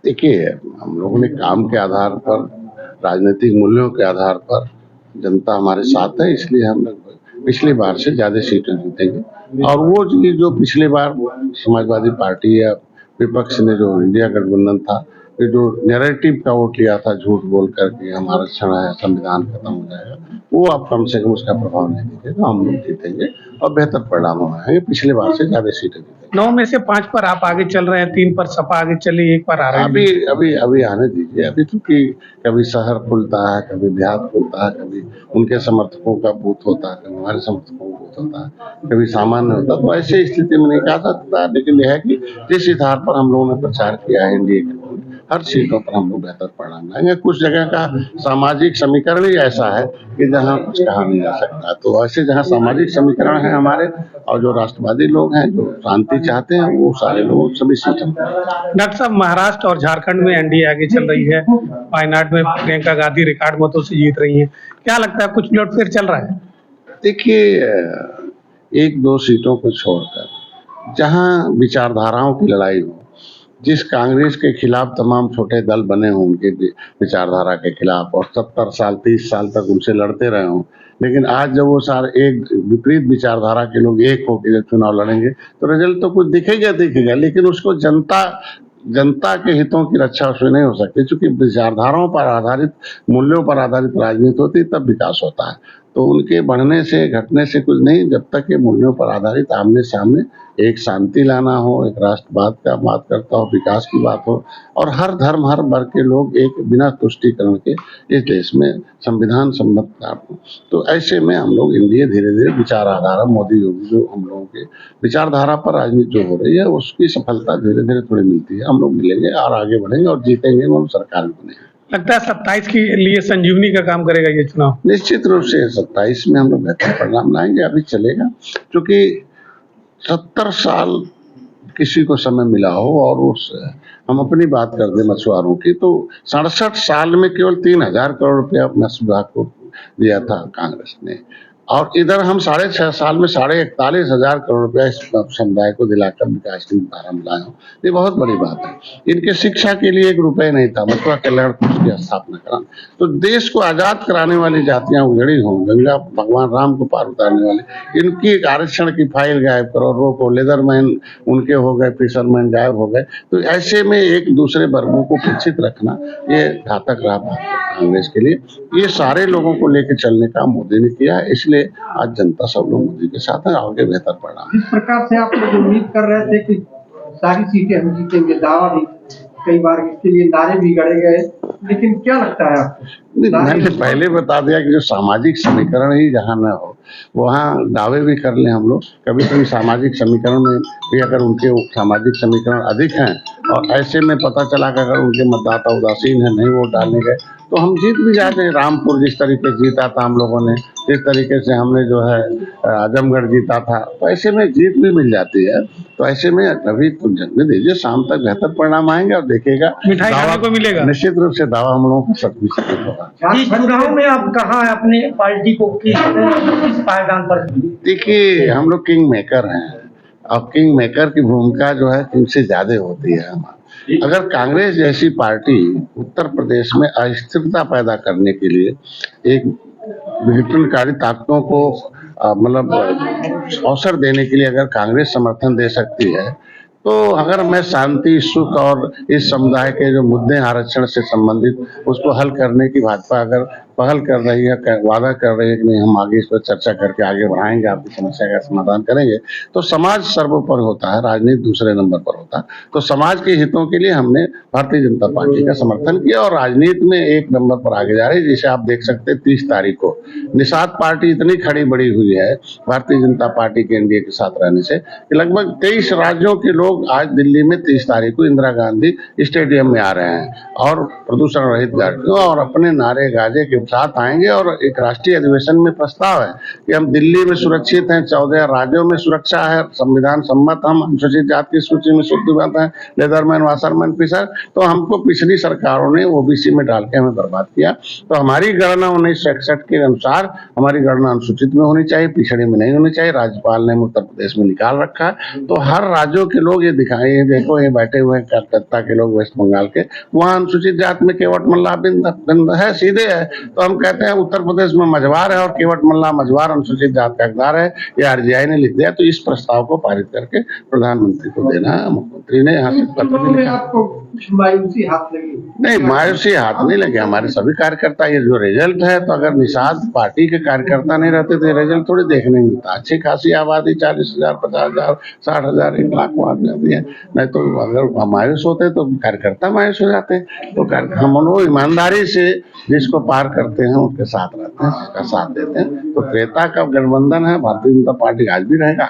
देखिए, हम लोगों ने काम के आधार पर, राजनीतिक मूल्यों के आधार पर जनता हमारे साथ है, इसलिए हम लोग पिछली बार से ज़्यादा सीटें जीतेंगे। और वो चीज़ जो पिछली बार समाजवादी पार्टी या विपक्ष ने जो इंडिया गठबंधन था, ये जो नैरेटिव का वोट लिया था झूठ बोल कर के हमारा आरक्षण है, संविधान खत्म हो जाएगा, वो अब कम से कम उसका प्रभाव नहीं दिखेगा। हम लोग जीतेंगे और बेहतर परिणाम आएंगे, पिछले बार से ज़्यादा सीटें जीतेंगे। 9 में से 5 पर आप आगे चल रहे हैं, 3 पर सपा आगे चली, 1 पर अभी आरएलडी। अभी अभी आने दीजिए। अभी क्योंकि कभी शहर खुलता है, कभी देहात खुलता है, कभी उनके समर्थकों का बूथ होता है, कभी हमारे समर्थकों का बूथ होता है, कभी सामान्य होता है। तो ऐसी स्थिति में नहीं कहा सकता, लेकिन यह है कि जिस आधार पर हम लोगों ने प्रचार किया है एनडीए के, हर सीटों पर हम लोग बेहतर परिणाम लाएंगे। कुछ जगह का सामाजिक समीकरण ही ऐसा है कि जहाँ कुछ कहा नहीं जा सकता, तो ऐसे जहाँ सामाजिक समीकरण है हमारे, और जो राष्ट्रवादी लोग हैं, जो शांति चाहते हैं, वो सारे लोग सभी सीटों पर। डॉक्टर साहब, महाराष्ट्र और झारखंड में एनडीए आगे चल रही है, वायनाड में प्रियंका गांधी रिकॉर्ड मतों से जीत रही हैं। क्या लगता है, कुछ उलटफेर चल रहा है? देखिए, 1-2 सीटों को छोड़कर जहाँ विचारधाराओं की लड़ाई हो, जिस कांग्रेस के खिलाफ तमाम छोटे दल बने हों उनके विचारधारा के खिलाफ, और 70 साल 30 साल तक उनसे लड़ते रहे हों, लेकिन आज जब वो सारे एक विपरीत विचारधारा के लोग एक होकर जब चुनाव लड़ेंगे तो रिजल्ट तो कुछ दिखेगा, लेकिन उसको जनता के हितों की रक्षा उसमें नहीं हो सकती, क्योंकि विचारधाराओं पर आधारित, मूल्यों पर आधारित राजनीति होती, तब विकास होता है। तो उनके बढ़ने से घटने से कुछ नहीं, जब तक ये मूल्यों पर आधारित आमने सामने एक शांति लाना हो, एक राष्ट्रवाद का बात करता हो, विकास की बात हो, और हर धर्म हर वर्ग के लोग एक बिना तुष्टिकरण के इस देश में संविधान सम्मत कार्य हो। तो ऐसे में हम लोग इंडिया धीरे धीरे विचारधारा, मोदी योगी जो हम लोगों के विचारधारा पर राजनीति जो हो रही है, उसकी सफलता धीरे धीरे थोड़ी मिलती है। हम लोग मिलेंगे और आगे बढ़ेंगे और जीतेंगे, हम सरकार भी बनेंगे। लगता है 27 के लिए संजीवनी का काम करेगा ये चुनाव? निश्चित रूप से 27 में हम लोग बेहतर परिणाम लाएंगे। अभी चलेगा, क्योंकि 70 साल किसी को समय मिला हो, और उस हम अपनी बात कर दें मछुआरों की, तो 67 साल में केवल 3000 करोड़ रुपया मत्स्य विभाग को दिया था कांग्रेस ने, और इधर हम 6.5 साल में 41,500 करोड़ रुपया इस समुदाय को दिलाकर विकास की धारा में लाए हो। ये बहुत बड़ी बात है। इनके शिक्षा के लिए 1 रुपये नहीं था, मथुरा कल्याण कोष की स्थापना करा। तो देश को आजाद कराने वाली जातियां उजड़ी हों, गंगा भगवान राम को पार उतारने वाले, इनकी आरक्षण की फाइल गायब करो, रोको, लेदरमैन उनके हो गए, फिशरमैन गायब हो गए। तो ऐसे में एक दूसरे वर्गों को पिछित रखना, ये घातक रहा कांग्रेस के लिए। ये सारे लोगों को लेकर चलने का मोदी ने किया है, इसलिए आज जनता सब लोग मोदी के साथ है, आगे बेहतर परिणाम। इस प्रकार से आप लोग उम्मीद कर रहे थे कि सारी सीटें हम जीतेंगे, दावा भी कई बार इसके लिए नारे भी गढ़े गए, लेकिन क्या लगता है आपको? मैंने पहले बता दिया कि जो सामाजिक समीकरण ही जहाँ न हो, वहाँ दावे भी कर लें हम लोग। कभी कभी सामाजिक समीकरण में भी अगर उनके सामाजिक समीकरण अधिक हैं, और ऐसे में पता चला कि अगर उनके मतदाता उदासीन है, नहीं वोट डालने गए, तो हम जीत भी जाते हैं। रामपुर जिस तरीके से जीता था हम लोगों ने, जिस तरीके से हमने जो है आजमगढ़ जीता था, तो ऐसे में जीत भी मिल जाती है। तो ऐसे में अभी कुछ जगने दीजिए, शाम तक बेहतर परिणाम आएंगे और देखिएगा, मिठाई खाने को मिलेगा। निश्चित रूप से दावा हम लोगों को सच होगा। इस चुनाव में आप कहाँ अपने पार्टी को किस पायदान पर? देखिए, हम लोग किंग मेकर हैं, और किंग मेकर की भूमिका जो है किंग से ज्यादा होती है हमारी। अगर कांग्रेस जैसी पार्टी उत्तर प्रदेश में अस्थिरता पैदा करने के लिए एक विघटनकारी ताकतों को मतलब अवसर देने के लिए अगर कांग्रेस समर्थन दे सकती है, तो अगर मैं शांति, सुख और इस समुदाय के जो मुद्दे आरक्षण से संबंधित, उसको हल करने की भाजपा अगर पहल कर रही है, वादा कर रही है कि नहीं हम आगे इस पर चर्चा करके आगे बढ़ाएंगे, आपकी समस्या का समाधान करेंगे, तो समाज सर्वोपरि होता है, राजनीति दूसरे नंबर पर होता है। तो समाज के हितों के लिए हमने भारतीय जनता पार्टी का समर्थन किया, और राजनीति में 1 नंबर पर आगे जा रही है। जिसे आप देख सकते हैं 30 तारीख को निषाद पार्टी इतनी खड़ी बड़ी हुई है भारतीय जनता पार्टी के एनडीए के साथ रहने से, कि लगभग 23 राज्यों के लोग आज दिल्ली में 30 तारीख को इंदिरा गांधी स्टेडियम में आ रहे हैं, और प्रदूषण रहित गाड़ियों और अपने नारे गाजे के एक साथ आएंगे और एक राष्ट्रीय अधिवेशन में प्रस्ताव है कि हम दिल्ली में सुरक्षित हैं, 14 राज्यों में सुरक्षा है, संविधान सम्मत हम अनुसूचित जाति की सूची में शुद्ध हैं, लेदरमैन, वाशरमैन, फिशर, तो हमको पिछली सरकारों ने ओबीसी में डाल के हमें बर्बाद किया। तो हमारी गणना 1961 के अनुसार हमारी गणना अनुसूचित में होनी चाहिए, पिछड़े में नहीं होनी चाहिए। राज्यपाल ने उत्तर प्रदेश में निकाल रखा है, तो हर राज्यों के लोग ये दिखाए, देखो ये बैठे हुए हैं कलकत्ता के लोग, वेस्ट बंगाल के, वहाँ अनुसूचित जाति में केवट मल्ला बिंद है, सीधे है। तो हम कहते हैं उत्तर प्रदेश में मझवार है और केवट मल्ला मझवार अनुसूचित जाति का हकदार है, ये आरजीआई ने लिख दिया। तो इस प्रस्ताव को पारित करके प्रधानमंत्री को देना है। मुख्यमंत्री ने यहाँ से पत्र भी लिखा। आपको कुछ मायूसी हाथ लगी? नहीं, मायूसी हाथ नहीं लगे, हमारे सभी कार्यकर्ता, ये जो रिजल्ट है, तो अगर निषाद पार्टी के कार्यकर्ता नहीं रहते तो रिजल्ट थोड़ी देखने मिलता। अच्छी खासी आबादी 40,000, 50,000, 60,000, 1 लाख को आ जाती है। नहीं तो अगर मायूस होते तो कार्यकर्ता मायूस हो जाते। तो हम लोग ईमानदारी से जिसको पार करते हैं उसके साथ रहते हैं, उसका साथ देते हैं। तो त्रेता का गठबंधन है, भारतीय जनता पार्टी आज भी रहेगा।